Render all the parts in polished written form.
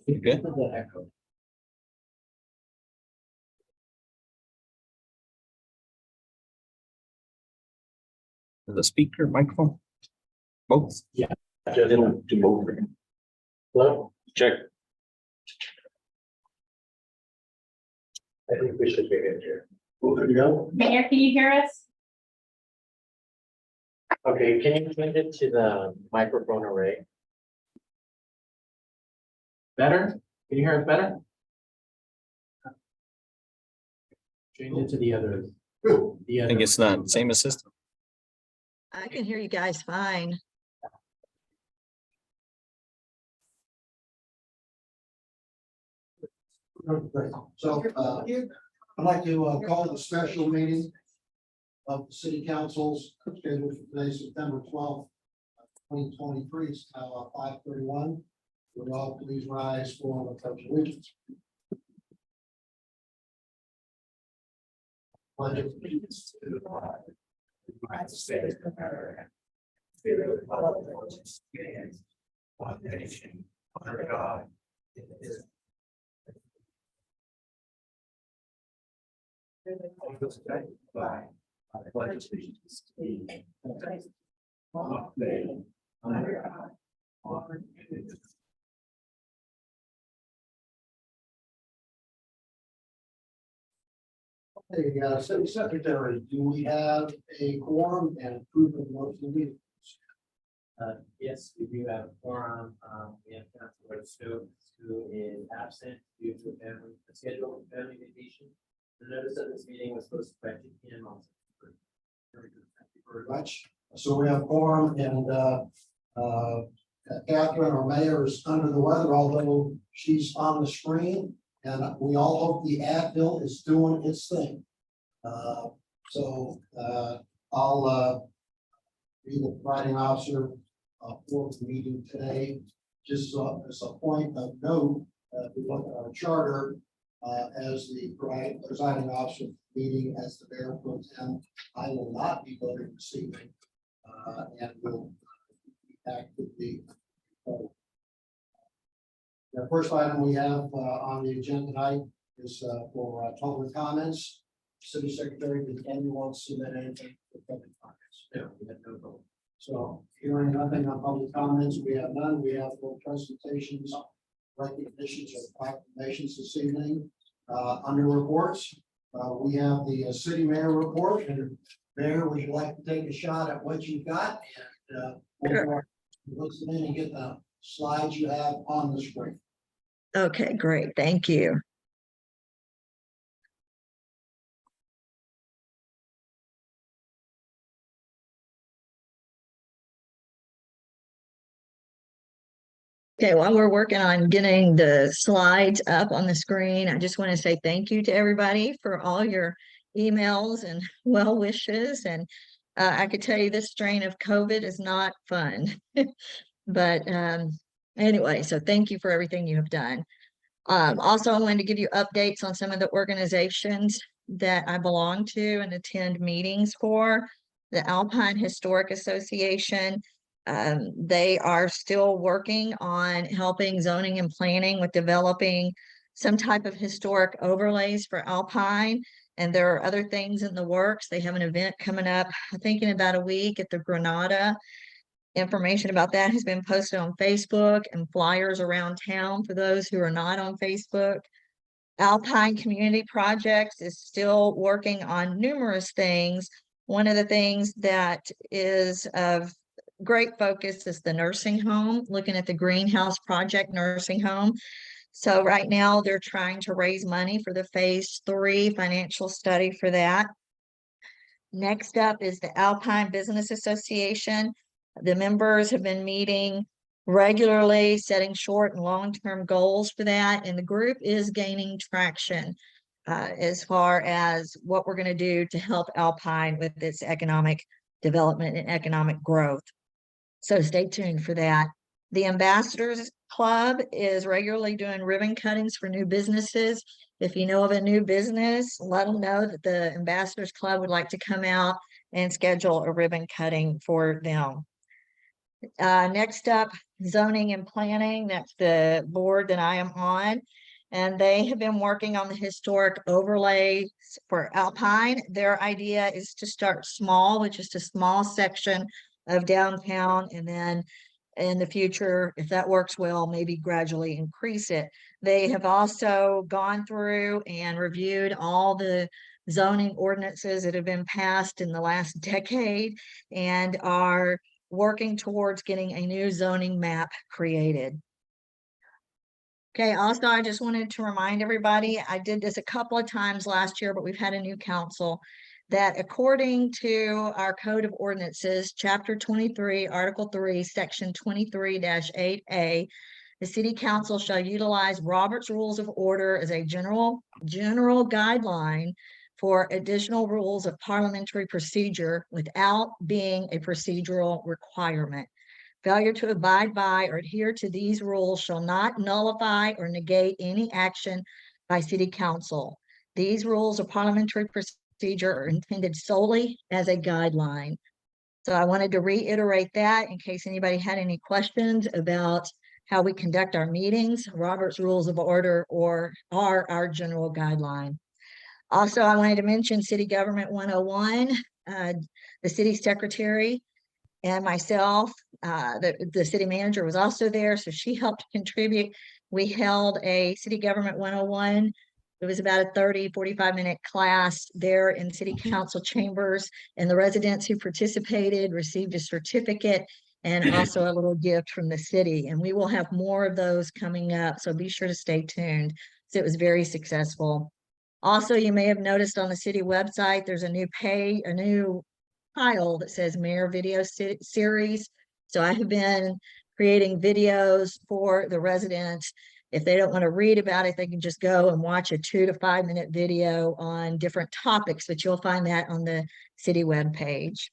You good? The speaker microphone? Both? Yeah. It'll do both. Hello, Check. I think we should be in here. There you go. Mayor, can you hear us? Okay, can you change it to the microphone array? Better? Can you hear us better? Change it to the other. I think it's not same as system. I can hear you guys fine. So, I'd like to call the special meeting of the city councils scheduled for today, September 12th, 2023. It's now 5:31. Would all please rise for the pledge of allegiance. Pledge of allegiance to the flag of the United States of America, to the republic for which it stands, one nation, under God, indivisible. I pledge allegiance to the United States, one nation, under God, one indivisible. Okay, city secretary, do we have a quorum and approval of motion meetings? Yes, we do have a forum. We have Councilor Stokes, who is absent due to a scheduled family vacation. The notice of this meeting was posted by 2 p.m. on September. Very good. Thank you very much. Much. So we have quorum and Catherine, our mayor, is under the weather, although she's on the screen. And we all hope the ad bill is doing its thing. I'll be the presiding officer for the meeting today. Just as a point of note, if we look at our charter, as the presiding officer of the meeting as the mayor pro tem, I will not be voting this evening. And will be back to the The first item we have on the agenda tonight is for public comments. City Secretary, did anyone submit anything for public comments? No, we have no vote. So hearing nothing on public comments, we have none. We have no presentations, recognitions, or proclamations this evening. Under reports, we have the city mayor report. And Mayor, would you like to take a shot at what you've got? And listen in and get the slides you have on the screen. Okay, great. Thank you. Okay, while we're working on getting the slides up on the screen, I just want to say thank you to everybody for all your emails and well wishes. And I could tell you this strain of COVID is not fun. But anyway, so thank you for everything you have done. Also, I wanted to give you updates on some of the organizations that I belong to and attend meetings for. The Alpine Historic Association. They are still working on helping zoning and planning with developing some type of historic overlays for Alpine. And there are other things in the works. They have an event coming up, I think in about a week at the Granada. Information about that has been posted on Facebook and flyers around town for those who are not on Facebook. Alpine Community Projects is still working on numerous things. One of the things that is of great focus is the nursing home, looking at the Greenhouse Project nursing home. So right now they're trying to raise money for the phase 3 financial study for that. Next up is the Alpine Business Association. The members have been meeting regularly, setting short and long-term goals for that. And the group is gaining traction as far as what we're going to do to help Alpine with its economic development and economic growth. So stay tuned for that. The Ambassadors Club is regularly doing ribbon cuttings for new businesses. If you know of a new business, let them know that the Ambassadors Club would like to come out and schedule a ribbon cutting for them. Next up, zoning and planning. That's the board that I am on. And they have been working on the historic overlays for Alpine. Their idea is to start small, with just a small section of downtown, and then in the future, if that works well, maybe gradually increase it. They have also gone through and reviewed all the zoning ordinances that have been passed in the last decade and are working towards getting a new zoning map created. Okay, also, I just wanted to remind everybody, I did this a couple of times last year, but we've had a new council, that according to our Code of Ordinances, Chapter 23, Article 3, Section 23-8A, the City Council shall utilize Robert's Rules of Order as a general guideline for additional rules of parliamentary procedure without being a procedural requirement. Failure to abide by or adhere to these rules shall not nullify or negate any action by City Council. These rules of parliamentary procedure are intended solely as a guideline. So I wanted to reiterate that in case anybody had any questions about how we conduct our meetings. Robert's Rules of Order are our general guideline. Also, I wanted to mention City Government 101, the city secretary and myself, the city manager was also there, so she helped contribute. We held a City Government 101. It was about a 45-minute class there in City Council chambers, and the residents who participated received a certificate and also a little gift from the city. And we will have more of those coming up, so be sure to stay tuned. So it was very successful. Also, you may have noticed on the city website, there's a new file that says Mayor Video Series. So I have been creating videos for the residents. If they don't want to read about it, they can just go and watch a 2 to 5 minute video on different topics, but you'll find that on the city webpage.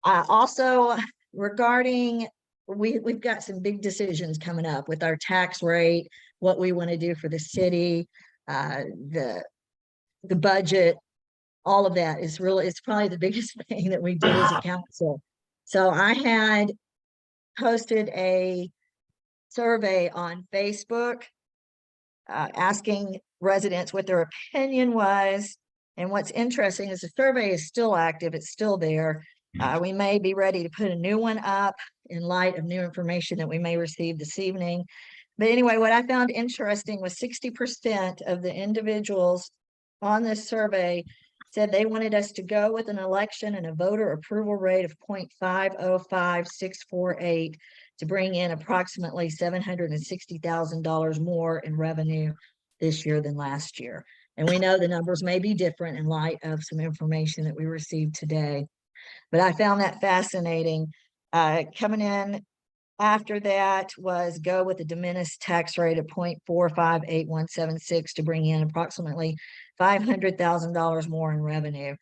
Also, regarding, we've got some big decisions coming up with our tax rate, what we want to do for the city, the budget. All of that is really, it's probably the biggest thing that we do as a council. So I had posted a survey on Facebook asking residents what their opinion was. And what's interesting is the survey is still active, it's still there. We may be ready to put a new one up in light of new information that we may receive this evening. But anyway, what I found interesting was 60% of the individuals on this survey said they wanted us to go with an election and a voter approval rate of 0.505648 to bring in approximately $760,000 more in revenue this year than last year. And we know the numbers may be different in light of some information that we received today. But I found that fascinating. Coming in after that was go with a diminished tax rate of 0.458176 to bring in approximately $500,000 more in revenue.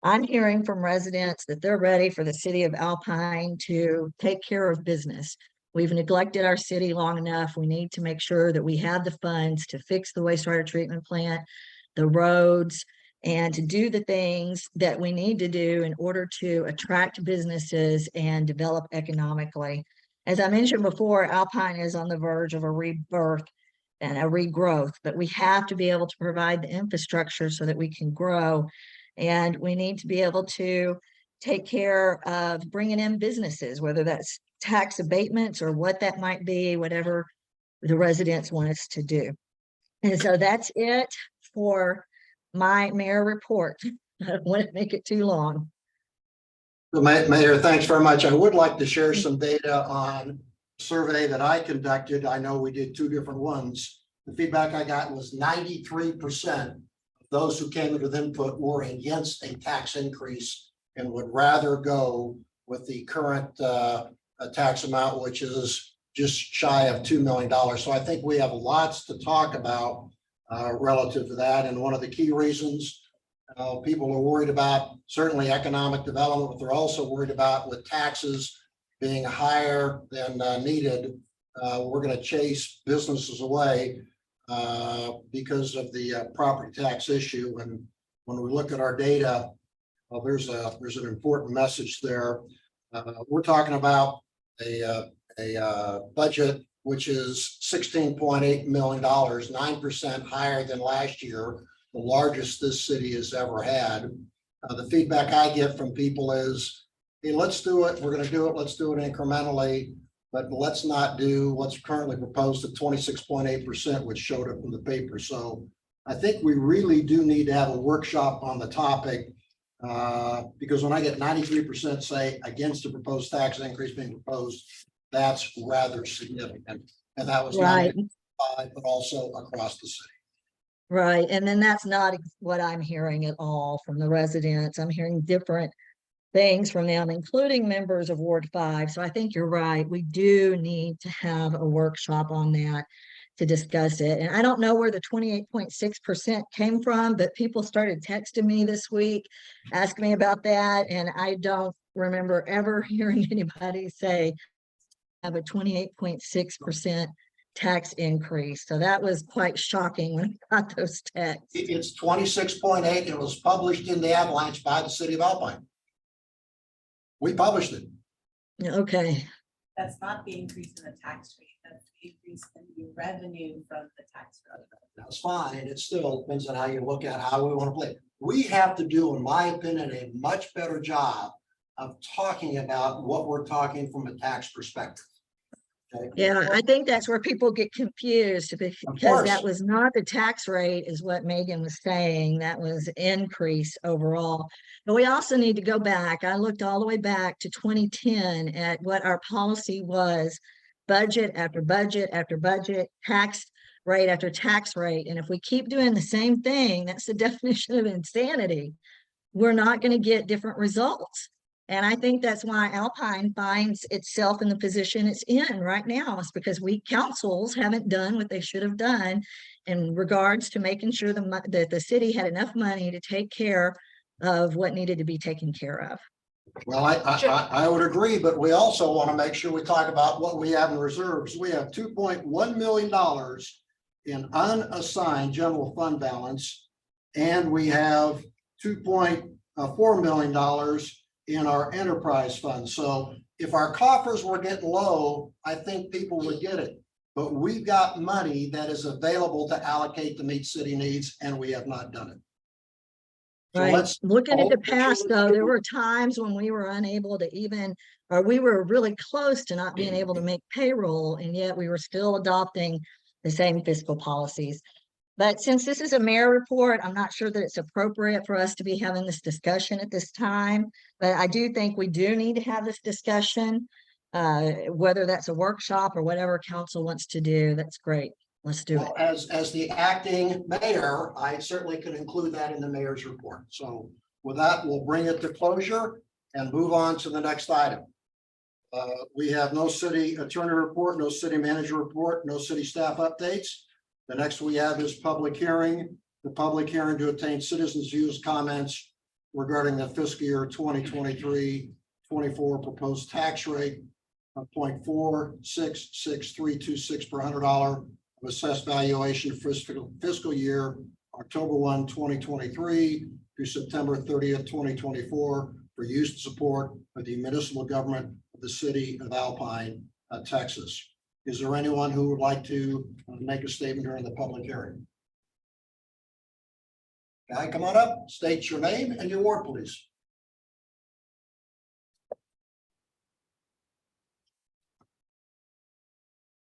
I'm hearing from residents that they're ready for the city of Alpine to take care of business. We've neglected our city long enough. We need to make sure that we have the funds to fix the wastewater treatment plant, the roads, and to do the things that we need to do in order to attract businesses and develop economically. As I mentioned before, Alpine is on the verge of a rebirth and a regrowth, but we have to be able to provide the infrastructure so that we can grow. And we need to be able to take care of bringing in businesses, whether that's tax abatements or what that might be, whatever the residents want us to do. And so that's it for my mayor report. I don't want to make it too long. Mayor, thanks very much. I would like to share some data on a survey that I conducted. I know we did 2 different ones. The feedback I got was 93% of those who came with input were against a tax increase and would rather go with the current tax amount, which is just shy of $2 million. So I think we have lots to talk about relative to that. And one of the key reasons people are worried about certainly economic development, but they're also worried about with taxes being higher than needed. we're gonna chase businesses away because of the property tax issue. And when we look at our data, well, there's an important message there. We're talking about a budget which is $16.8 million, 9% higher than last year, the largest this city has ever had. The feedback I get from people is, hey, let's do it. We're going to do it. Let's do it incrementally, but let's not do what's currently proposed at 26.8%, which showed up in the paper. So I think we really do need to have a workshop on the topic, because when I get 93% say against the proposed tax increase being proposed, that's rather significant. And that was not Right, only but also across the city. right. And then that's not what I'm hearing at all from the residents. I'm hearing different things from them, including members of Ward 5. So I think you're right. We do need to have a workshop on that to discuss it. And I don't know where the 28.6% came from, but people started texting me this week, asking me about that. And I don't remember ever hearing anybody say have a 28.6% tax increase. So that was quite shocking when I got those texts. It's 26.8. It was published in the Avalanche by the city of Alpine. We published it. Okay, That's not the increase in the tax rate, that's the increase in the revenue from the tax revenue. That's fine. And it still depends on how you look at how we want to play it. We have to do, in my opinion, a much better job of talking about what we're talking from a tax perspective. Okay? yeah, I think that's where people get confused because course. that was not the tax rate is what Megan was saying. That was increase overall. But we also need to go back. I looked all the way back to 2010 at what our policy was, budget after budget after budget, tax rate after tax rate. And if we keep doing the same thing, that's the definition of insanity. We're not going to get different results. And I think that's why Alpine finds itself in the position it's in right now. It's because we councils haven't done what they should have done in regards to making sure that the city had enough money to take care of what needed to be taken care of. Well, I would agree, but we also want to make sure we talk about what we have in reserves. We have $2.1 million in unassigned general fund balance, and we have $2.4 million in our enterprise fund. So if our coffers were getting low, I think people would get it. But we've got money that is available to allocate to meet city needs, and we have not done it. So Right. let's Looking at the hope- past, though, there were times when we were unable to even, or we were really close to not being able to make payroll, and yet we were still adopting the same fiscal policies. But since this is a mayor report, I'm not sure that it's appropriate for us to be having this discussion at this time. But I do think we do need to have this discussion, whether that's a workshop or whatever council wants to do. That's great. Let's do it. Well, as the acting mayor, I certainly could include that in the mayor's report. So with that, we'll bring it to closure and move on to the next item. We have no city attorney report, no city manager report, no city staff updates. The next we have is public hearing. The public hearing to obtain citizens' views, comments regarding the fiscal year 2023-24 proposed tax rate of 0.466326 per $100 of assessed valuation for fiscal year October 1, 2023 through September 30th, 2024 for use and support of the municipal government of the city of Alpine, Texas. Is there anyone who would like to make a statement during the public hearing? Guy, come on up, state your name and your ward, please.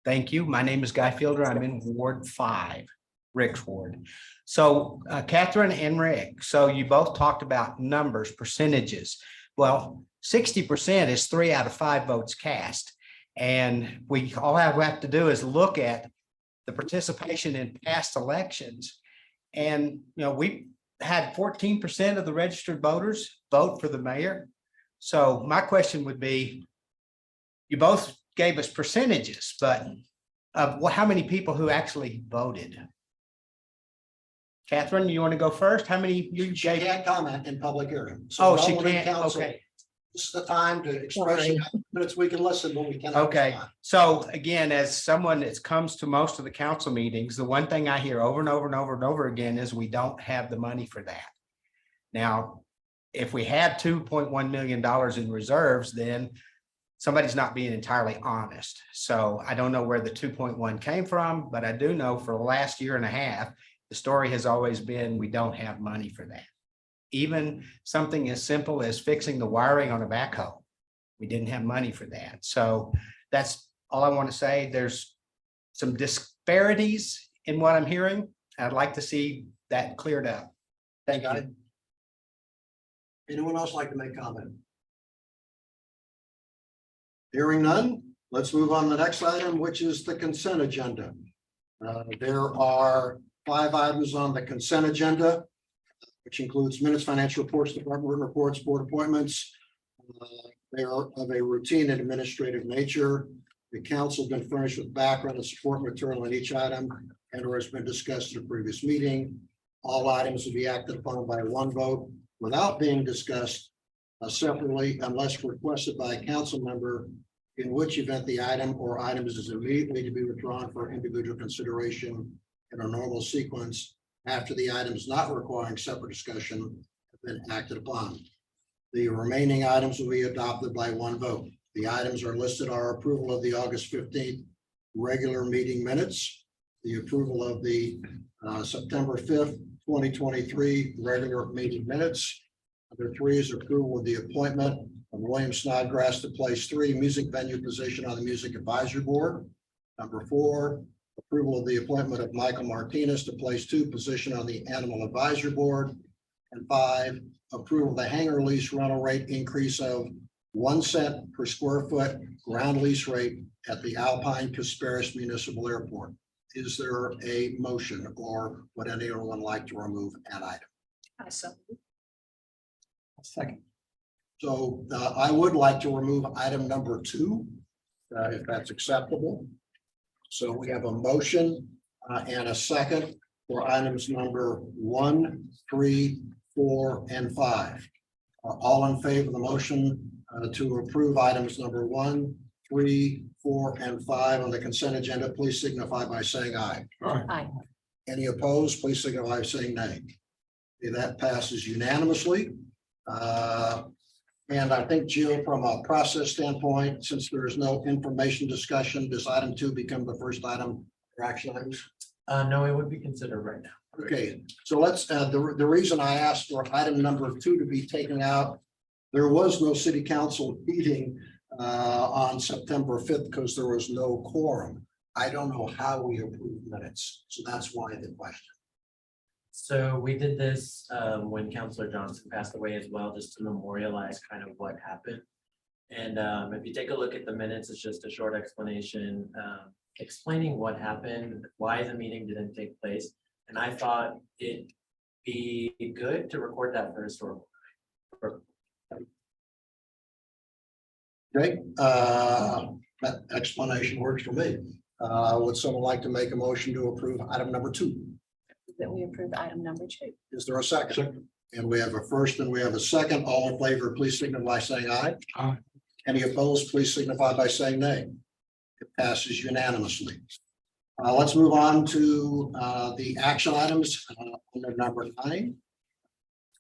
Thank you. My name is Guy Fielder. I'm in Ward 5, Rick's ward. So Catherine and Rick, so you both talked about numbers, percentages. Well, 60% is 3 out of 5 votes cast. And we all we have to do is look at the participation in past elections. And, we had 14% of the registered voters vote for the mayor. So my question would be, you both gave us percentages, but of how many people who actually voted? Catherine, you want to go first? How many you She gave? can't comment in public hearing. So Oh, she no one in can't. council- Okay. This is the time to express Sorry. minutes we can listen, but we cannot. Okay, respond. so again, as someone that comes to most of the council meetings, the one thing I hear over and over and over and over again is we don't have the money for that. Now, if we had $2.1 million in reserves, then somebody's not being entirely honest. So I don't know where the 2.1 came from, but I do know for the last year and a half, the story has always been, we don't have money for that. Even something as simple as fixing the wiring on a backhoe, we didn't have money for that. So that's all I want to say. There's some disparities in what I'm hearing. I'd like to see that cleared up. Thank Got you. it. Anyone else like to make comment? Hearing none, let's move on to the next item, which is the consent agenda. There are 5 items on the consent agenda, which includes minutes, financial reports, department reports, board appointments. They are of a routine and administrative nature. The council has been furnished with background and support material on each item and or has been discussed in a previous meeting. All items will be acted upon by one vote without being discussed separately unless requested by a council member, in which event the item or items is immediately to be withdrawn for individual consideration in a normal sequence after the items not requiring separate discussion have been acted upon. The remaining items will be adopted by one vote. The items are listed are approval of the August 15th regular meeting minutes, the approval of the September 5th, 2023 regular meeting minutes. Number 3 is approval of the appointment of William Snodgrass to place 3 music venue position on the Music Advisory Board. Number 4, approval of the appointment of Michael Martinez to place 2 position on the Animal Advisory Board. And 5, approval of the hangar lease rental rate increase of 1 cent per square foot ground lease rate at the Alpine Casparis Municipal Airport. Is there a motion, or would anyone like to remove an item? Second. So I would like to remove item number 2, if that's acceptable. So we have a motion and a second for items number 1, 3, 4, and 5. All in favor of the motion to approve items number 1, 3, 4, and 5 on the consent agenda, please signify by saying aye. Aye. Any opposed, please signify by saying nay. Okay, that passes unanimously. And I think, Jill, from a process standpoint, since there is no information discussion, does item 2 become the first item for action items? No, it would be considered right now. Okay, so let's, the reason I asked for item number 2 to be taken out, there was no city council meeting on September 5th because there was no quorum. I don't know how we approve minutes, so that's why the question. So we did this when Counselor Johnson passed away as well, just to memorialize kind of what happened. And if you take a look at the minutes, it's just a short explanation explaining what happened, why the meeting didn't take place. And I thought it'd be good to record that for historical. Okay, that explanation works for me. Would someone like to make a motion to approve item number 2? That we approved item number 2. Is there a second? And we have a first and we have a second. All in favor, please signify by saying aye. Aye. Any opposed, please signify by saying nay. It passes unanimously. Let's move on to the action items under number 9.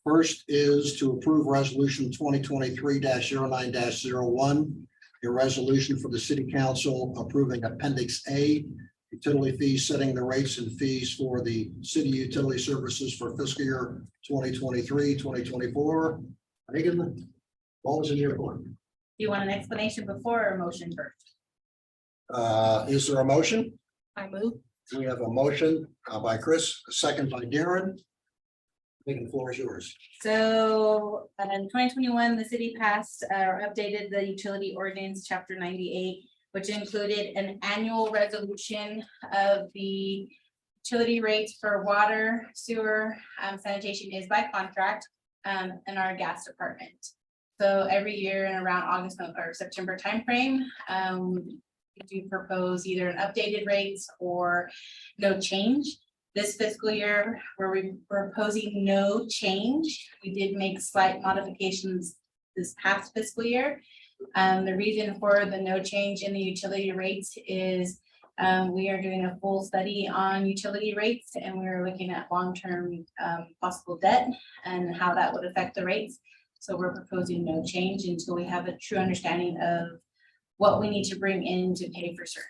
First is to approve resolution 2023-09-01, a resolution for the city council approving appendix A, utility fees, setting the rates and fees for the city utility services for fiscal year 2023, 2024. Megan, what was in your report? Do you want an explanation before or a motion first? Is there a motion? I move. We have a motion by Chris, a second by Darren. Megan, the floor is yours. So in 2021, the city passed or updated the utility ordinance, chapter 98, which included an annual resolution of the utility rates for water, sewer, sanitation is by contract, in our gas department. So every year in around August or September timeframe, we do propose either an updated rates or no change. This fiscal year, where we're proposing no change, we did make slight modifications this past fiscal year. The reason for the no change in the utility rates is we are doing a full study on utility rates, and we're looking at long-term possible debt and how that would affect the rates. So we're proposing no change until we have a true understanding of what we need to bring in to pay for certain.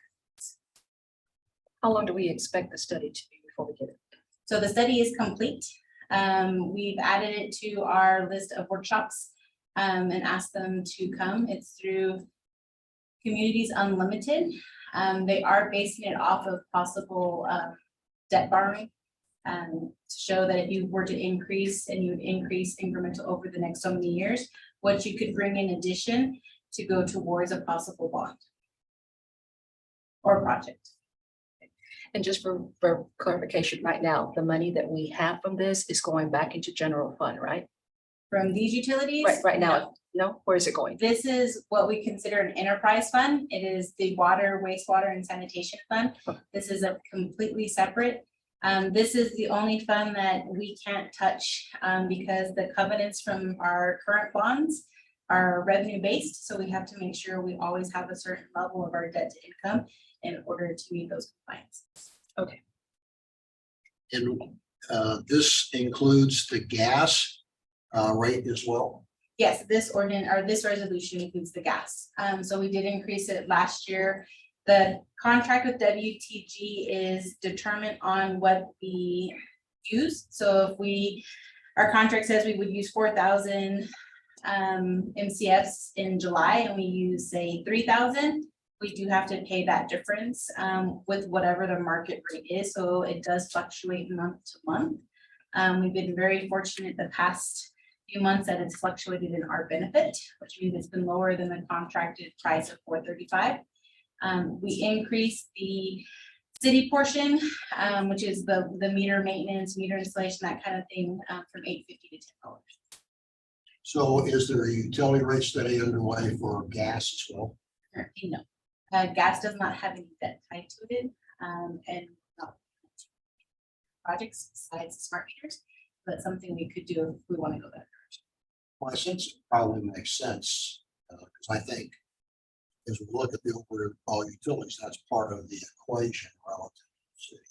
How long do we expect the study to be before we get it? So the study is complete. We've added it to our list of workshops and asked them to come. It's through Communities Unlimited. They are basing it off of possible debt borrowing to show that if you were to increase and you would increase incremental over the next so many years, what you could bring in addition to go towards a possible bond or project. And just for clarification, right now, the money that we have from this is going back into general fund, right? From these utilities? Right No. now, no, where is it going? This is what we consider an enterprise fund. It is the water, wastewater, and sanitation fund. This is a completely separate. This is the only fund that we can't touch because the covenants from our current bonds are revenue based. So we have to make sure we always have a certain level of our debt to income in order to meet those compliance. Okay. And this includes the gas rate as well. Yes, this ordinance or this resolution includes the gas. So we did increase it last year. The contract with WTG is determined on what we use. So if our contract says we would use 4,000 MCFs in July and we use say 3,000, we do have to pay that difference with whatever the market rate is. So it does fluctuate month to month. We've been very fortunate the past few months that it's fluctuated in our benefit, which means it's been lower than the contracted price of 435. We increased the city portion, which is the meter maintenance, meter installation, that kind of thing, from $8.50 to $10. So is there a utility rate study underway for gas as well? Currently, no. Gas does not have any debt tied to it, and not projects besides smart meters, but something we could do if we want to go that direction. Well, I sense it probably makes sense, because I think as we look at the overall utilities, that's part of the equation relative to the city.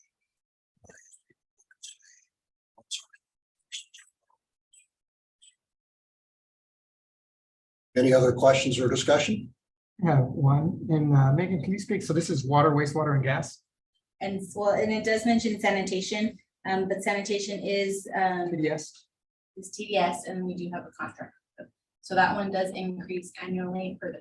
Any other questions or discussion? I have one, and Megan, can you speak? So this is water, wastewater, and gas? And well, and it does mention sanitation, but sanitation is Yes. TDS, and we do have a contract. So that one does increase annually for the.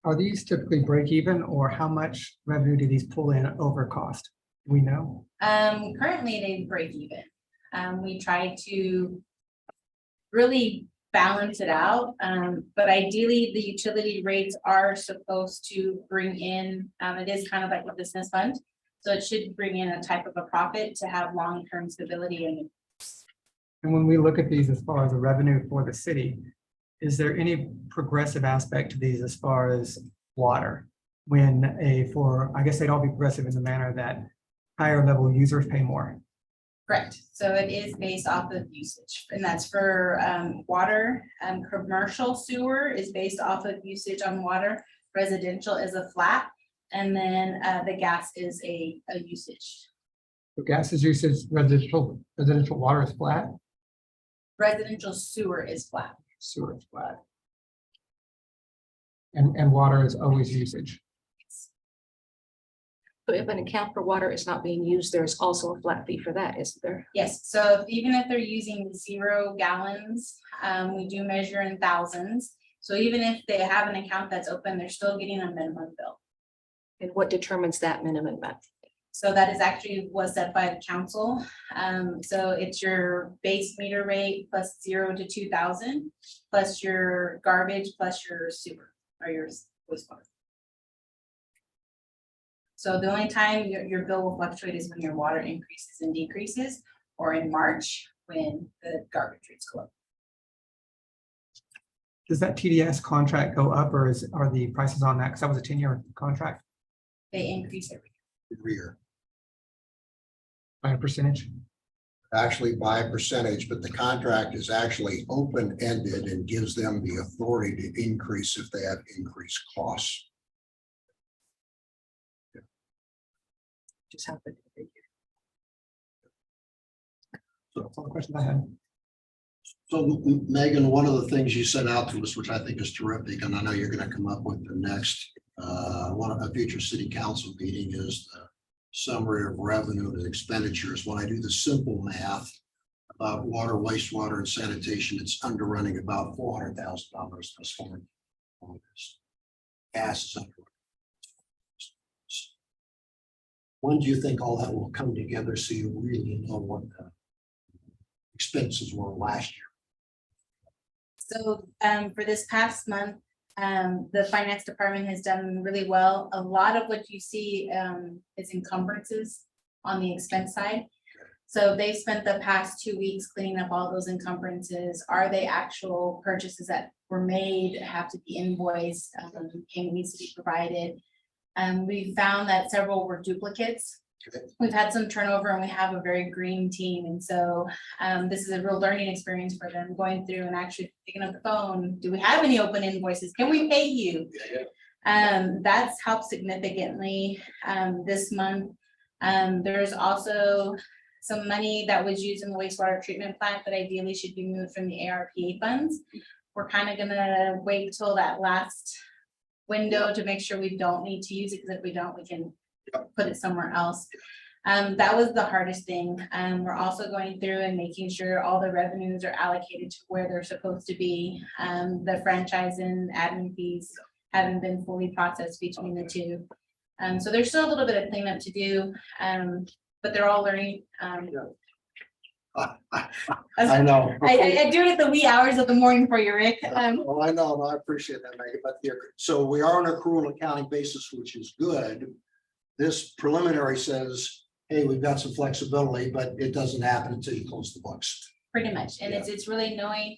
Are these typically break even, or how much revenue do these pull in over cost? Do we know? Currently they break even. We try to really balance it out, but ideally the utility rates are supposed to bring in, it is kind of like a business fund. So it should bring in a type of a profit to have long-term stability. And when we look at these as far as the revenue for the city, is there any progressive aspect to these as far as water? I guess they'd all be progressive in the manner that higher level users pay more. Correct. So it is based off of usage, and that's for water. Commercial sewer is based off of usage on water. Residential is a flat, and then the gas is a usage. So gas is usage, residential water is flat, Residential sewer is flat. sewer is flat. And water is always usage. So if an account for water is not being used, there's also a flat fee for that, isn't there? Yes, so even if they're using 0 gallons, we do measure in thousands. So even if they have an account that's open, they're still getting a minimum bill. And what determines that minimum amount? So that is actually was set by the council. So it's your base meter rate plus 0 to 2,000, plus your garbage, plus your sewer or your wastewater. So the only time your bill will fluctuate is when your water increases and decreases, or in March when the garbage rates go up. Does that TDS contract go up, or are the prices on that? Because that was a 10-year contract They increase every Every year. by a percentage. actually by a percentage, but the contract is actually open-ended and gives them the authority to increase if they have increased costs. Just happened. That's all the questions I had. So Megan, one of the things you sent out to us, which I think is terrific, and I know you're going to come up with the next, one of a future city council meeting is the summary of revenue and expenditures. When I do the simple math about water, wastewater and sanitation, it's underrunning about $400,000 thus far. Gas is under. When do you think all that will come together so you really know what the expenses were last year? So for this past month, the finance department has done really well. A lot of what you see is encumbrances on the expense side. So they've spent the past 2 weeks cleaning up all those encumbrances. Are they actual purchases that were made, have to be invoiced, payment needs to be provided? We found that several were duplicates. Okay. We've had some turnover and we have a very green team. And so this is a real learning experience for them, going through and actually picking up the phone. Do we have any open invoices? Can we pay you? That's helped significantly this month. There's also some money that was used in the wastewater treatment plant that ideally should be moved from the ARPA funds. We're kind of gonna wait till that last window to make sure we don't need to use it, because if we don't, we can put it somewhere else. That was the hardest thing. We're also going through and making sure all the revenues are allocated to where they're supposed to be. The franchise and admin fees haven't been fully processed between the two. So there's still a little bit of cleanup to do, but they're all learning. I know. I do it at the wee hours of the morning for you, Rick. Oh, I know, I appreciate that, Megan, but so we are on an accrual accounting basis, which is good. This preliminary says, hey, we've got some flexibility, but it doesn't happen until you close the books. Pretty much, and it's really knowing,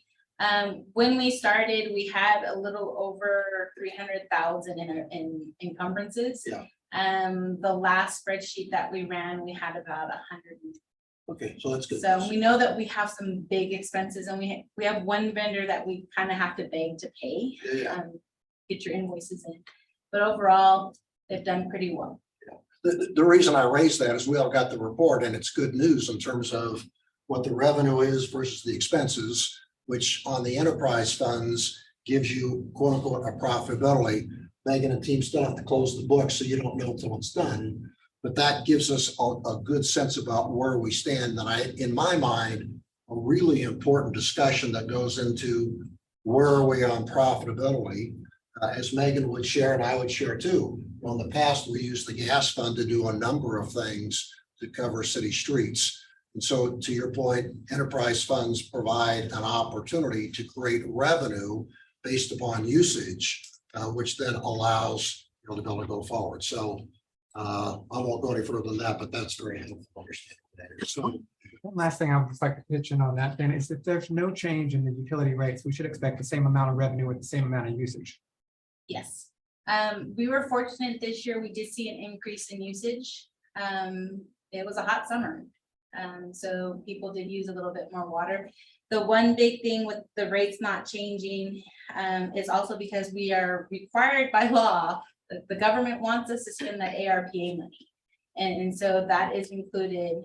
when we started, we had a little over 300,000 in encumbrances. Yeah. The last spreadsheet that we ran, we had about 100. Okay, so that's good. So we know that we have some big expenses, and we have one vendor that we kind of have to beg to pay. Yeah. Get your invoices in, but overall, they've done pretty well. The reason I raised that is we all got the report and it's good news in terms of what the revenue is versus the expenses, which on the enterprise funds gives you quote unquote a profitability. Megan and team still have to close the book, so you don't know until it's done. But that gives us a good sense about where we stand. And in my mind, a really important discussion that goes into where are we on profitability, as Megan would share and I would share too. In the past, we used the gas fund to do a number of things to cover city streets. And so to your point, enterprise funds provide an opportunity to create revenue based upon usage, which then allows to be able to go forward. So I won't go any further than that, but that's very helpful to understand. So One last thing I would just like to pitch in on that then is if there's no change in the utility rates, we should expect the same amount of revenue with the same amount of usage. Yes, we were fortunate this year. We did see an increase in usage. It was a hot summer. So people did use a little bit more water. The one big thing with the rates not changing is also because we are required by law, the government wants us to spend the ARPA money. And so that is included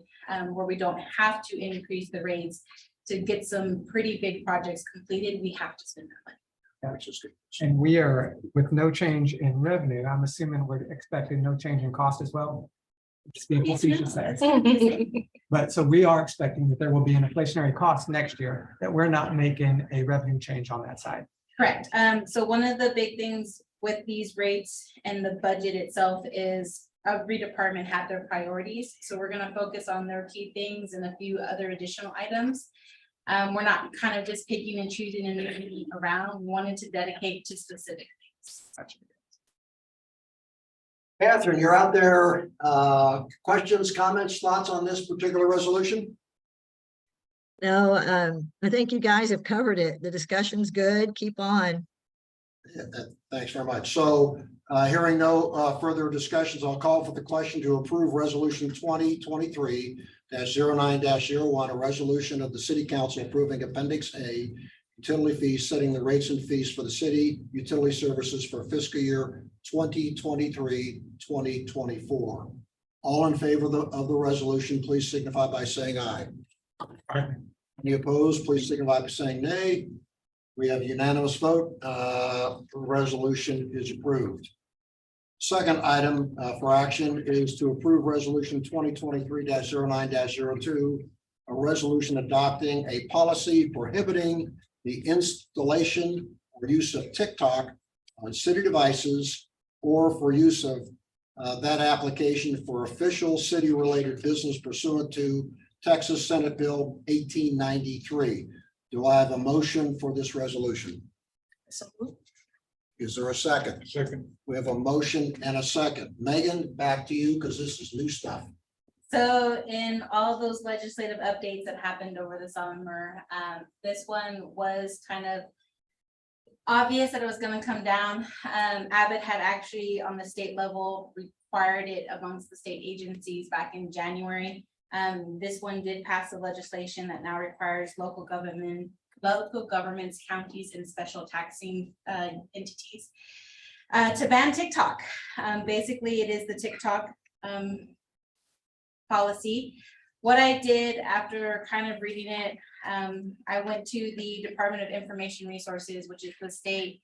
where we don't have to increase the rates to get some pretty big projects completed. We have to spend that money. which is good. And we are, with no change in revenue, I'm assuming we're expecting no change in cost as well. Just being facetious there. But so we are expecting that there will be an inflationary cost next year, that we're not making a revenue change on that side. Correct. So one of the big things with these rates and the budget itself is every department have their priorities. So we're going to focus on their key things and a few other additional items. We're not kind of just picking and choosing and moving around. We wanted to dedicate to specific things. Catherine, you're out there. Questions, comments, thoughts on this particular resolution? No, I think you guys have covered it. The discussion's good. Keep on. Thanks very much. So hearing no further discussions, I'll call for the question to approve resolution 2023-09-01, a resolution of the city council approving appendix A, utility fees, setting the rates and fees for the city utility services for fiscal year 2023-2024. All in favor of the resolution, please signify by saying aye. Aye. Any opposed, please signify by saying nay. We have unanimous vote. The resolution is approved. Second item for action is to approve resolution 2023-09-02, a resolution adopting a policy prohibiting the installation or use of TikTok on city devices or for use of that application for official city-related business pursuant to Texas Senate Bill 1893. Do I have a motion for this resolution? So moved. Is there a second? Second. We have a motion and a second. Megan, back to you because this is new stuff. So in all those legislative updates that happened over the summer, this one was kind of obvious that it was gonna come down. Abbott had actually on the state level required it amongst the state agencies back in January. This one did pass the legislation that now requires local governments, counties, and special taxing entities to ban TikTok. Basically, it is the TikTok policy. What I did after kind of reading it, I went to the Department of Information Resources, which is the state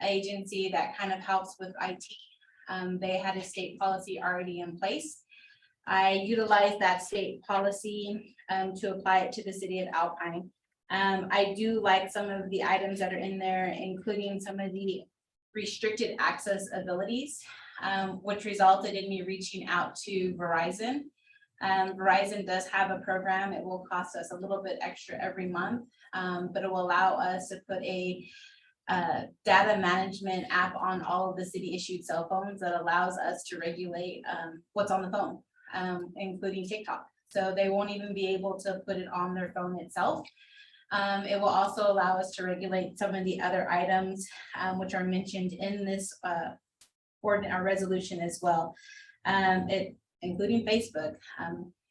agency that kind of helps with IT. They had a state policy already in place. I utilized that state policy to apply it to the city of Alpine. I do like some of the items that are in there, including some of the restricted access abilities, which resulted in me reaching out to Verizon. Verizon does have a program. It will cost us a little bit extra every month, but it will allow us to put a data management app on all of the city issued cell phones that allows us to regulate what's on the phone, including TikTok. So they won't even be able to put it on their phone itself. It will also allow us to regulate some of the other items which are mentioned in this ordinance or resolution as well. Including Facebook.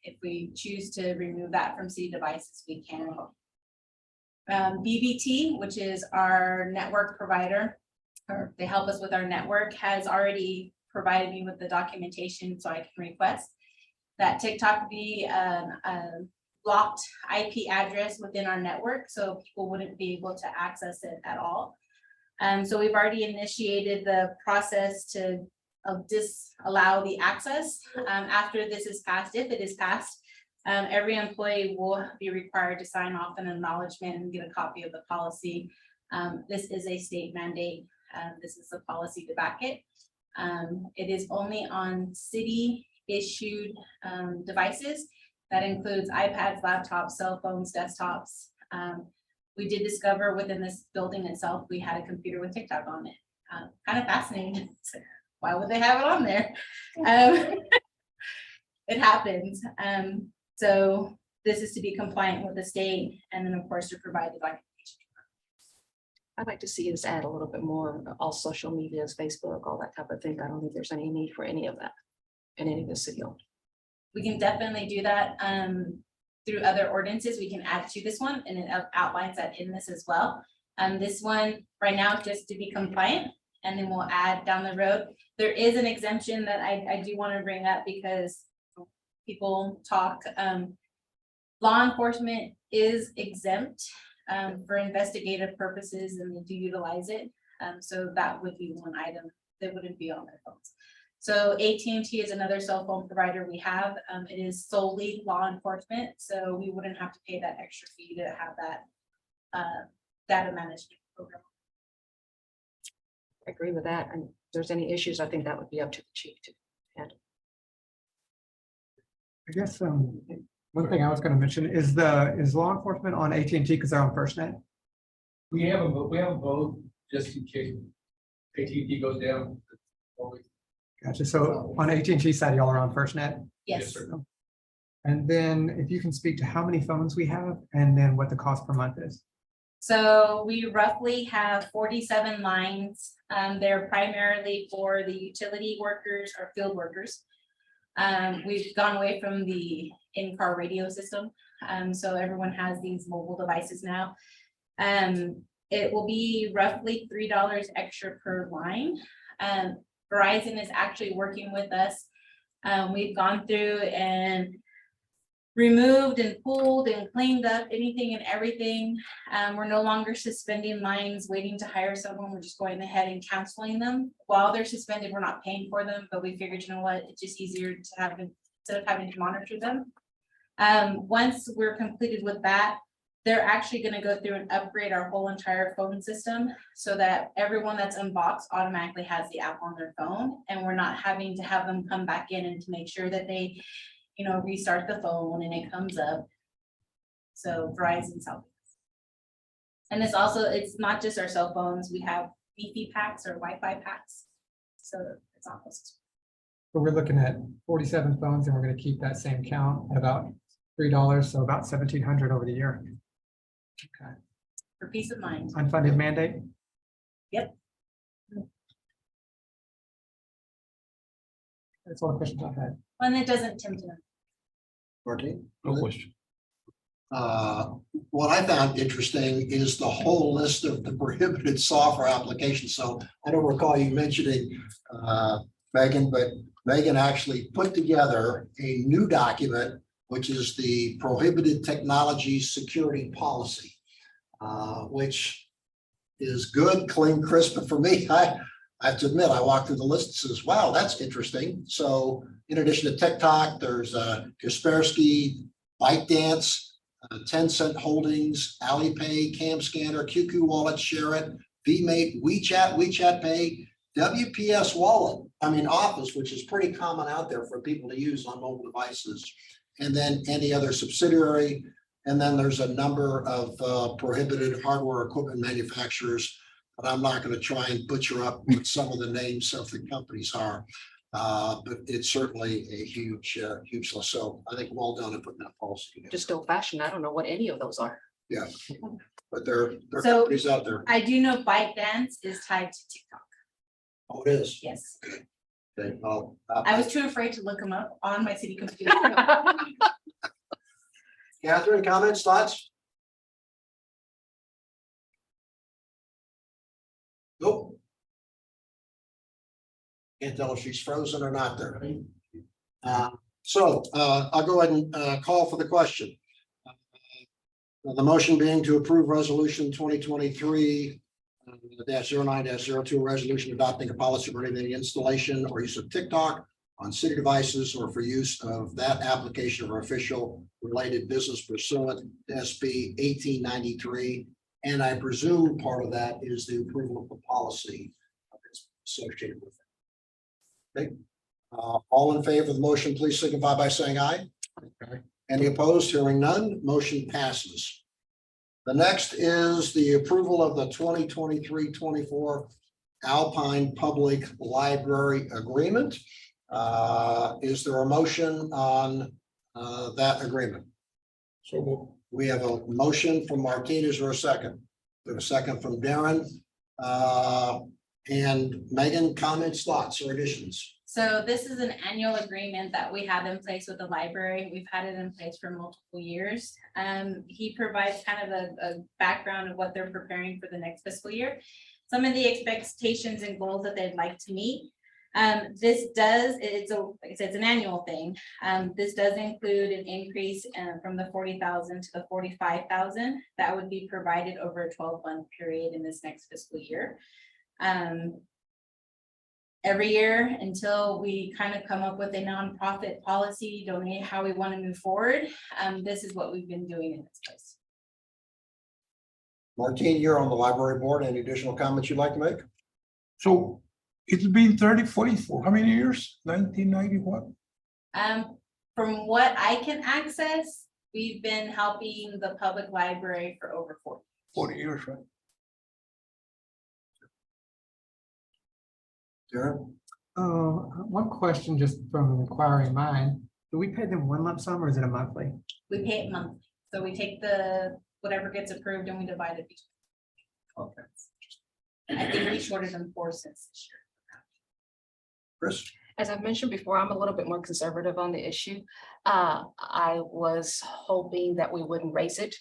If we choose to remove that from city devices, we can. BBT, which is our network provider, or they help us with our network, has already provided me with the documentation so I can request that TikTok be a blocked IP address within our network, so people wouldn't be able to access it at all. So we've already initiated the process to disallow the access. After this is passed, if it is passed, every employee will be required to sign off an acknowledgement and get a copy of the policy. This is a state mandate. This is a policy to back it. It is only on city issued devices. That includes iPads, laptops, cell phones, desktops. We did discover within this building itself, we had a computer with TikTok on it. Kind of fascinating. Why would they have it on there? It happens. So this is to be compliant with the state, and then of course to provide the documentation. I'd like to see us add a little bit more, all social medias, Facebook, all that type of thing. I don't think there's any need for any of that in any of the city. We can definitely do that through other ordinances. We can add to this one, and it outlines that in this as well. This one right now, just to be compliant, and then we'll add down the road. There is an exemption that I do want to bring up because people talk. Law enforcement is exempt for investigative purposes, and they do utilize it. So that would be one item that wouldn't be on their phones. So AT&T is another cell phone provider we have. It is solely law enforcement, so we wouldn't have to pay that extra fee to have that data management program. I agree with that. And if there's any issues, I think that would be up to the chief to handle. I guess one thing I was going to mention is law enforcement on AT&T because they're on FirstNet. We have them both just in case AT&T goes down. Gotcha. So on AT&T side, y'all are on FirstNet. Yes. sir. And then if you can speak to how many phones we have and then what the cost per month is. So we roughly have 47 lines. They're primarily for the utility workers or field workers. We've gone away from the in-car radio system. So everyone has these mobile devices now. It will be roughly $3 extra per line. Verizon is actually working with us. We've gone through and removed and pulled and cleaned up anything and everything. We're no longer suspending lines, waiting to hire someone. We're just going ahead and canceling them. While they're suspended, we're not paying for them, but we figured, you know what, it's just easier to have, instead of having to monitor them. Once we're completed with that, they're actually gonna go through and upgrade our whole entire phone system so that everyone that's in box automatically has the app on their phone, and we're not having to have them come back in and to make sure that they, you know, restart the phone and it comes up. So Verizon's helping us. And it's also, it's not just our cell phones, we have Wi-Fi packs or Wi-Fi packs. So it's almost. But we're looking at 47 phones and we're gonna keep that same count at about $3, so about 1,700 over the year. Okay, For peace of mind. unfunded mandate? Yep. That's all the questions I had. And it doesn't tempt them. Martine? No question. What I found interesting is the whole list of the prohibited software applications. So I don't recall you mentioning Megan, but Megan actually put together a new document, which is the Prohibited Technology Security Policy, which is good, clean, crisp. But for me, I have to admit, I walked through the list and says, wow, that's interesting. So in addition to TikTok, there's Kaspersky, ByteDance, Tencent Holdings, Alipay, CamScanner, QQ Wallet, ShareIt, VMate, WeChat Pay, WPS Wallet, Office, which is pretty common out there for people to use on mobile devices, and then any other subsidiary. And then there's a number of prohibited hardware equipment manufacturers, but I'm not going to try and butcher up what some of the names of the companies are. But it's certainly a huge list. So I think well done in putting that policy together. Just old fashioned. I don't know what any of those are. Yeah, but there are So- companies out there. I do know ByteDance is tied to TikTok. Oh, it is. Yes. Okay, I was too afraid to look them up on my city computer. Catherine, comments, thoughts? Nope. Can't tell if she's frozen or not there. So I'll go ahead and call for the question. The motion being to approve resolution 2023 -09-02, resolution adopting a policy regarding the installation or use of TikTok on city devices or for use of that application or official related business pursuant to SB 1893. And I presume part of that is the approval of the policy that's associated with it. Okay. All in favor of the motion, please signify by saying aye. Okay. Any opposed? Hearing none, motion passes. The next is the approval of the 2023-24 Alpine Public Library Agreement. Is there a motion on that agreement? So we have a motion from Martine. Is there a second? We have a second from Darren. And Megan, comments, thoughts, or additions? So this is an annual agreement that we have in place with the library. We've had it in place for multiple years. He provides kind of a background of what they're preparing for the next fiscal year. Some of the expectations and goals that they'd like to meet. This does, like I said, it's an annual thing. This does include an increase from the 40,000 to the 45,000 that would be provided over a 12-month period in this next fiscal year. Every year until we kind of come up with a nonprofit policy, donate how we want to move forward. This is what we've been doing in this place. Martine, you're on the library board. Any additional comments you'd like to make? So it's been 44, how many years? 1990 what? From what I can access, we've been helping the public library for over 40 years, right? Darren? One question just from an inquiring mind. Do we pay them one lump sum or is it a monthly? We pay it monthly. So we take the whatever gets approved and we divide it between. Okay. I think we shorted them 4 cents this year. Chris? As I mentioned before, I'm a little bit more conservative on the issue. I was hoping that we wouldn't raise it.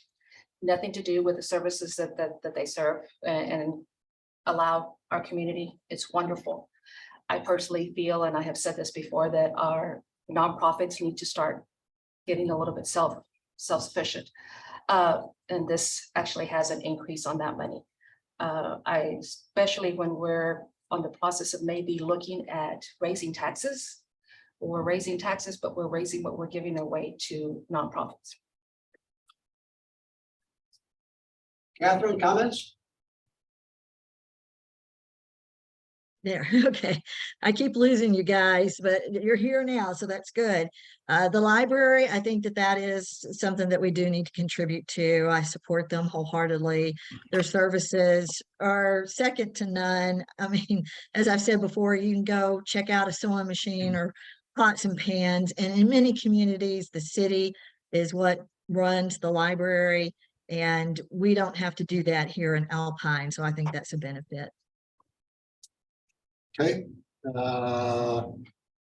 Nothing to do with the services that they serve and allow our community. It's wonderful. I personally feel, and I have said this before, that our nonprofits need to start getting a little bit self-sufficient. And this actually has an increase on that money. Especially when we're on the process of maybe looking at raising taxes. We're raising taxes, but we're raising what we're giving away to nonprofits. Catherine, comments? There, okay. I keep losing you guys, but you're here now, so that's good. The library, I think that is something that we do need to contribute to. I support them wholeheartedly. Their services are second to none. I mean, as I've said before, you can go check out a sewing machine or pots and pans, and in many communities, the city is what runs the library, and we don't have to do that here in Alpine, so I think that's a benefit. Okay, I'll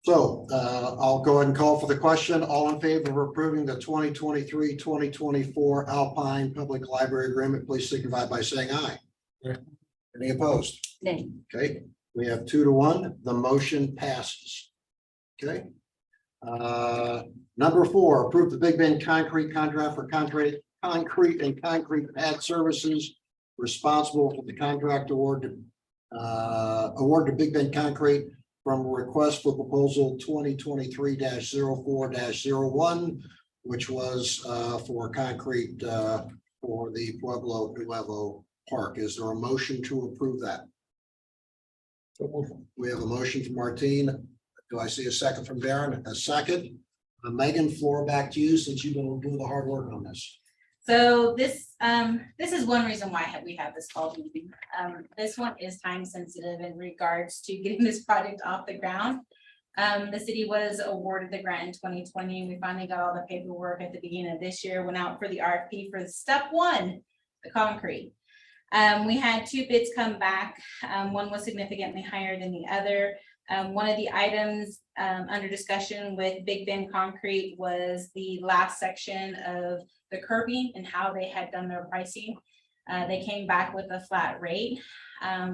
go ahead and call for the question. All in favor of approving the 2023-2024 Alpine Public Library Agreement, please signify by saying aye. Yeah. Any opposed? Nay. Okay, we have 2 to 1. The motion passes. Okay. Number 4, approve the Big Bend Concrete contract for concrete and concrete pad services responsible for the contract award to Big Bend Concrete from request for proposal 2023-04-01, which was for concrete for the Pueblo Nuevo Park. Is there a motion to approve that? We have a motion from Martine. Do I see a second from Darren? A second. Megan, floor back to you since you've been doing the hard work on this. So this is one reason why we have this call meeting. This one is time sensitive in regards to getting this project off the ground. The city was awarded the grant in 2020. We finally got all the paperwork at the beginning of this year, went out for the RFP for step 1, the concrete. We had 2 bids come back. One was significantly higher than the other. One of the items under discussion with Big Bend Concrete was the last section of the curbing and how they had done their pricing. They came back with a flat rate,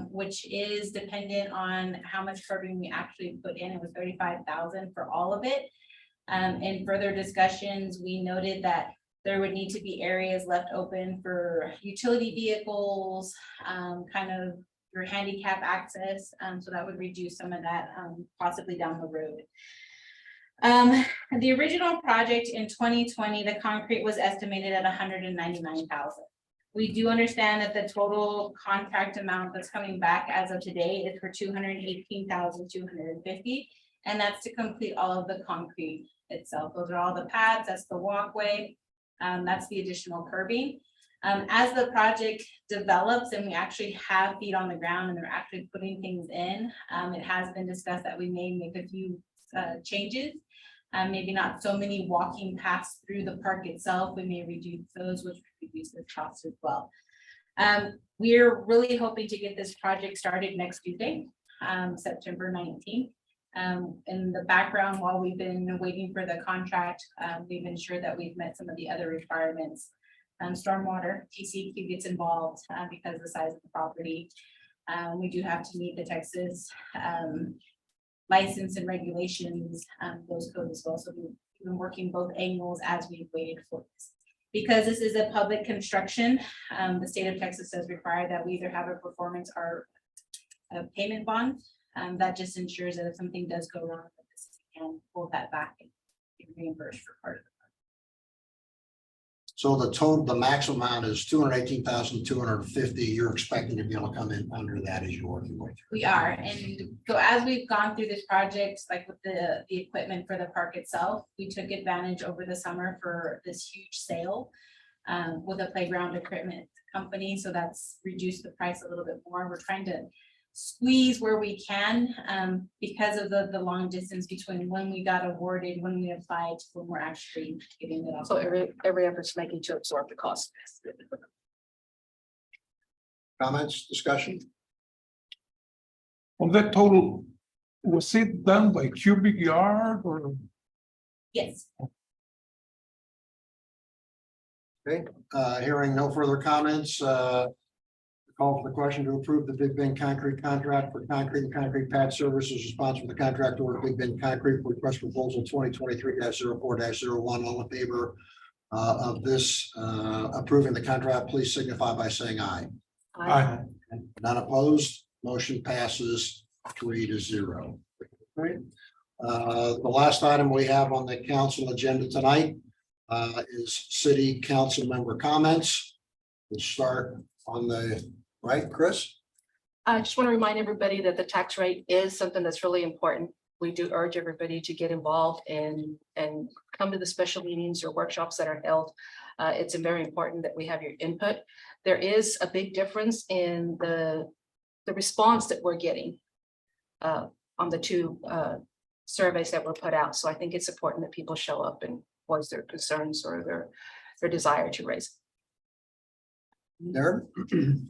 which is dependent on how much curbing we actually put in. It was $35,000 for all of it. In further discussions, we noted that there would need to be areas left open for utility vehicles, kind of your handicap access. So that would reduce some of that possibly down the road. The original project in 2020, the concrete was estimated at $199,000. We do understand that the total contract amount that's coming back as of today is for $218,250, and that's to complete all of the concrete itself. Those are all the pads, that's the walkway, that's the additional curbing. As the project develops and we actually have feet on the ground and they're actually putting things in, it has been discussed that we may make a few changes. Maybe not so many walking paths through the park itself. We may reduce those, which would reduce the cost as well. We're really hoping to get this project started next Tuesday, September 19th. In the background, while we've been waiting for the contract, we've ensured that we've met some of the other requirements. Stormwater, TCEQ gets involved because of the size of the property. We do have to meet the Texas license and regulations, those codes as well. So we've been working both angles as we've waited for this. Because this is a public construction, the state of Texas does require that we either have a performance or a payment bond. That just ensures that if something does go wrong, that the city can pull that back and get reimbursed for part of it. So the maximum amount is $218,250. You're expecting to be able to come in under that as you're working with. We are, and so as we've gone through this project, like with the equipment for the park itself, we took advantage over the summer for this huge sale with a playground equipment company. So that's reduced the price a little bit more. We're trying to squeeze where we can, because of the long distance between when we got awarded, when we applied, to when we're actually getting it off. So every effort's making to absorb the cost. Comments, discussion? On that total, was it done by cubic yard or? Yes. Okay, hearing no further comments, call for the question to approve the Big Bend Concrete contract for concrete and concrete pad services. Response from the contract order Big Bend Concrete for request proposal 2023-04-01. All in favor of this approving the contract, please signify by saying aye. Aye. None opposed, motion passes 3-0. Right. The last item we have on the council agenda tonight is city council member comments. We'll start on the right, Chris. I just want to remind everybody that the tax rate is something that's really important. We do urge everybody to get involved and come to the special meetings or workshops that are held. It's very important that we have your input. There is a big difference in the response that we're getting on the two surveys that were put out. So I think it's important that people show up and voice their concerns or their desire to raise. Darren?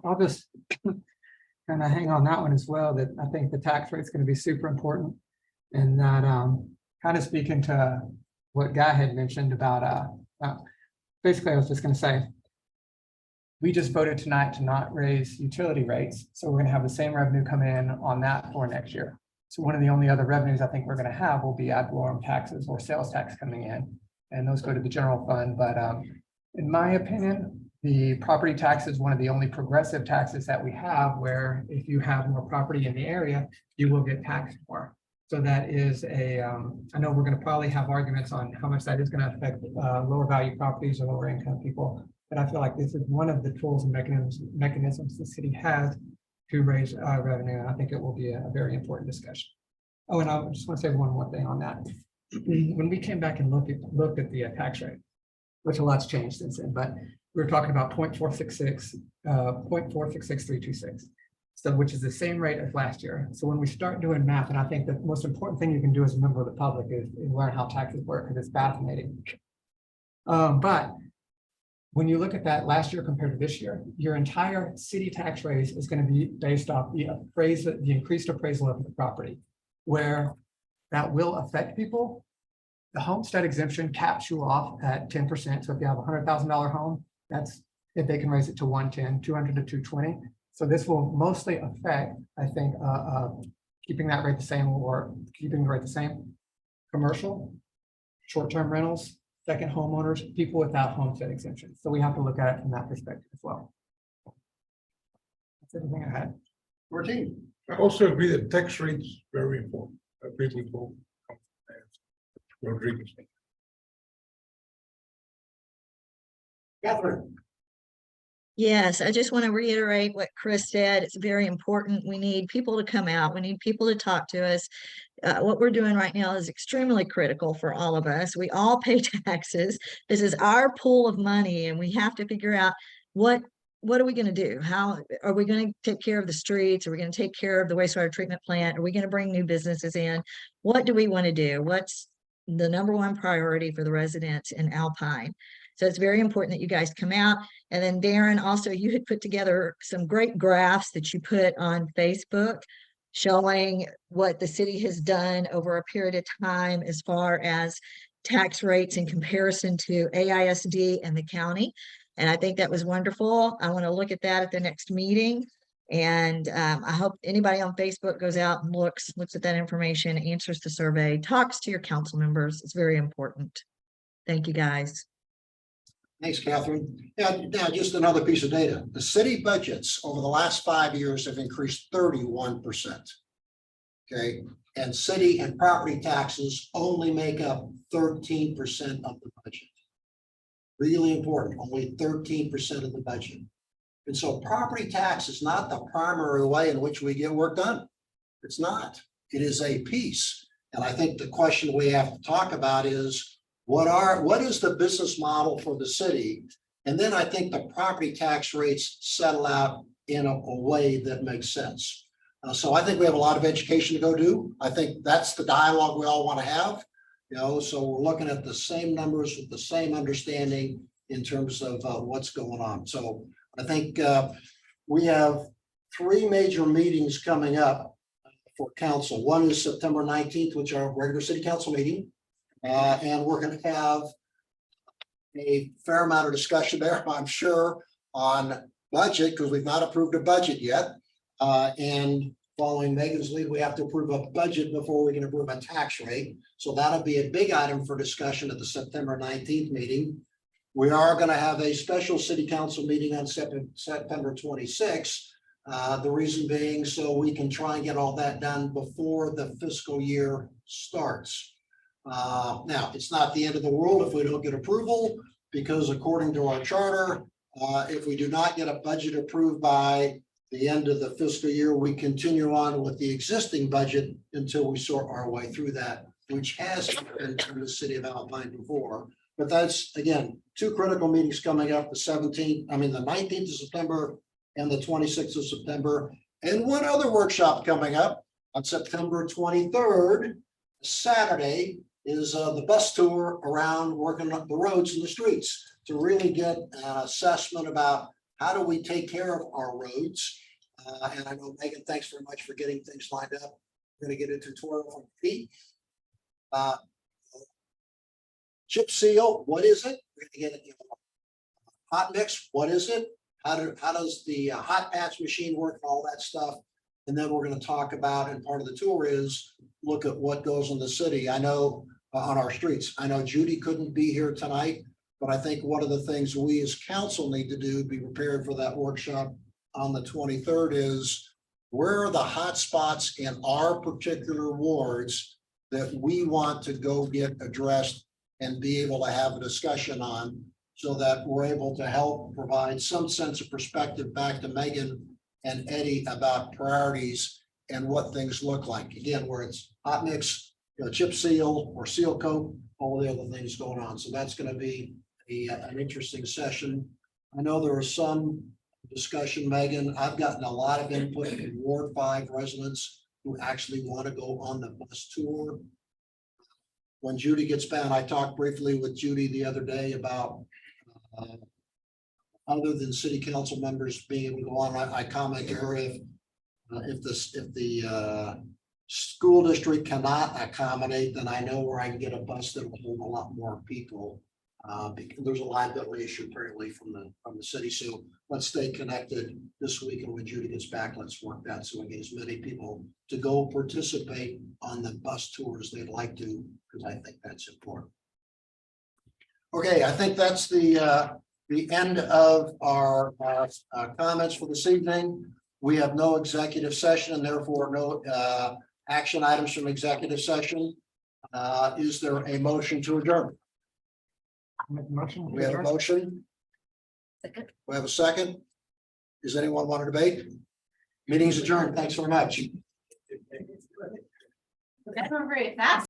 I'll just kind of hang on that one as well, that I think the tax rate is going to be super important. And that kind of speaking to what Guy had mentioned about, basically, I was just going to say, we just voted tonight to not raise utility rates. So we're going to have the same revenue come in on that for next year. So one of the only other revenues I think we're going to have will be ad valorem taxes or sales tax coming in. And those go to the general fund. But in my opinion, the property tax is one of the only progressive taxes that we have, where if you have more property in the area, you will get taxed more. So that is a, I know we're going to probably have arguments on how much that is going to affect lower value properties or lower income people. But I feel like this is one of the tools and mechanisms the city has to raise revenue. And I think it will be a very important discussion. Oh, and I just want to say one more thing on that. When we came back and looked at the tax rate, which a lot's changed since then, but we were talking about 0.466, 0.466326. So which is the same rate as last year. So when we start doing math, and I think the most important thing you can do as a member of the public is learn how taxes work, because it's fascinating. But when you look at that last year compared to this year, your entire city tax raise is going to be based off the increased appraisal of the property, where that will affect people. The homestead exemption caps you off at 10%. So if you have a $100,000 home, that's if they can raise it to 110, 200 to 220. So this will mostly affect, I think, keeping that rate the same or keeping the rate the same. Commercial, short-term rentals, second homeowners, people without homestead exemptions. So we have to look at it from that perspective as well. That's everything I had. 14. I also agree that tax rates very important. I agree with both. Rodriguez. Catherine. Yes, I just want to reiterate what Chris said. It's very important. We need people to come out. We need people to talk to us. What we're doing right now is extremely critical for all of us. We all pay taxes. This is our pool of money, and we have to figure out what are we going to do? How are we going to take care of the streets? Are we going to take care of the wastewater treatment plant? Are we going to bring new businesses in? What do we want to do? What's the number one priority for the residents in Alpine? So it's very important that you guys come out. And then Darren, also, you had put together some great graphs that you put on Facebook showing what the city has done over a period of time as far as tax rates in comparison to AISD and the county. And I think that was wonderful. I want to look at that at the next meeting. And I hope anybody on Facebook goes out and looks at that information, answers the survey, talks to your council members. It's very important. Thank you, guys. Thanks, Catherine. Now, just another piece of data. The city budgets over the last 5 years have increased 31%. Okay, and city and property taxes only make up 13% of the budget. Really important, only 13% of the budget. And so property tax is not the primary way in which we get work done. It's not. It is a piece. And I think the question we have to talk about is, what is the business model for the city? And then I think the property tax rates settle out in a way that makes sense. So I think we have a lot of education to go do. I think that's the dialogue we all want to have. So we're looking at the same numbers with the same understanding in terms of what's going on. So I think we have 3 major meetings coming up for council. One is September 19th, which are our regular city council meeting. And we're going to have a fair amount of discussion there, I'm sure, on budget, because we've not approved a budget yet. And following Megan's lead, we have to approve a budget before we can approve a tax rate. So that'll be a big item for discussion at the September 19th meeting. We are going to have a special city council meeting on September 26th. The reason being so we can try and get all that done before the fiscal year starts. Now, it's not the end of the world if we don't get approval, because according to our charter, if we do not get a budget approved by the end of the fiscal year, we continue on with the existing budget until we sort our way through that, which has happened in the city of Alpine before. But that's, again, 2 critical meetings coming up, the 19th of September and the 26th of September. And one other workshop coming up on September 23rd, Saturday, is the bus tour around working up the roads and the streets to really get an assessment about how do we take care of our roads? And I know, Megan, thanks very much for getting things lined up. We're going to get into tutorial from Pete. Chip seal, what is it? We're going to get it. Hot mix, what is it? How does the hot patch machine work and all that stuff? And then we're going to talk about, and part of the tour is look at what goes in the city. I know on our streets. I know Judy couldn't be here tonight, but I think one of the things we as council need to do, be prepared for that workshop on the 23rd, is where are the hot spots in our particular wards that we want to go get addressed and be able to have a discussion on, so that we're able to help provide some sense of perspective back to Megan and Eddie about priorities and what things look like. Again, where it's hot mix, chip seal or seal coat, all the other things going on. So that's going to be an interesting session. I know there was some discussion, Megan. I've gotten a lot of input from Ward 5 residents who actually want to go on the bus tour. When Judy gets back, I talked briefly with Judy the other day about other than city council members being able to go on. I commented to her if the school district cannot accommodate, then I know where I can get a bus that will hold a lot more people. Because there's a liability issue apparently from the city. So let's stay connected this week, and when Judy gets back, let's work that so we get as many people to go participate on the bus tours they'd like to, because I think that's important. Okay, I think that's the end of our comments for this evening. We have no executive session and therefore no action items from executive session. Is there a motion to adjourn? Make a motion. We have a motion. Second. We have a second. Does anyone want to debate? Meeting's adjourned. Thanks very much. That's very fast.